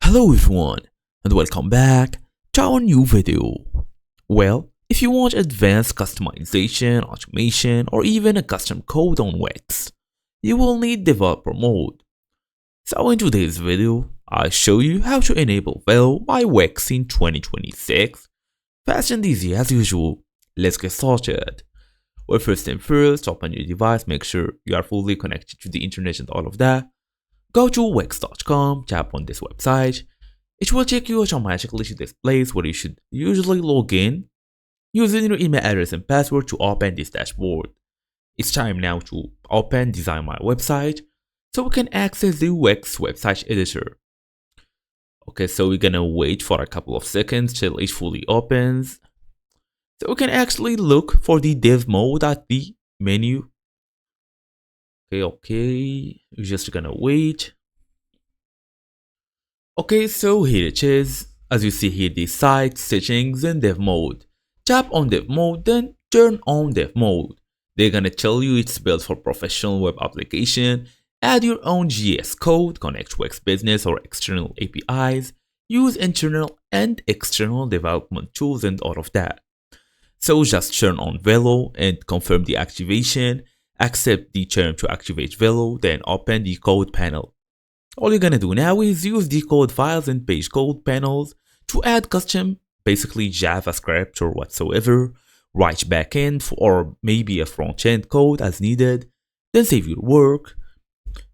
Hello everyone and welcome back to our new video. Well, if you want advanced customization, automation, or even a custom code on Wix, you will need developer mode. So in today's video, I'll show you how to enable Velo by Wix in 2026. Fast and easy as usual. Let's get started. Well, first thing first, open your device, make sure you are fully connected to the internet and all of that. Go to wix.com, tap on this website. It will take you automatically to this place where you should usually log in using your email address and password to open this dashboard. It's time now to open Design My Website so we can access the Wix website editor. Okay, so we're gonna wait for a couple of seconds till it fully opens. So we can actually look for the dev mode at the menu. Okay, we're just gonna wait. Okay, so here it is. As you see here, the site, settings, and dev mode. Tap on dev mode, then turn on dev mode. They're gonna tell you it's built for professional web application. Add your own GS code, connect Wix business or external APIs, use internal and external development tools, and all of that. So just turn on Velo and confirm the activation. Accept the term to activate Velo, then open the code panel. All you're gonna do now is use the code files and page code panels to add custom, basically JavaScript or whatsoever, write backend or maybe a front-end code as needed, then save your work.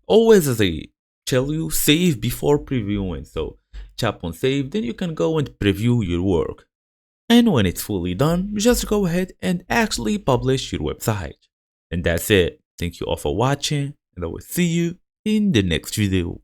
Always, as I tell you, save before previewing, so tap on save, then you can go and preview your work. And when it's fully done, just go ahead and actually publish your website. And that's it. Thank you all for watching, and I will see you in the next video.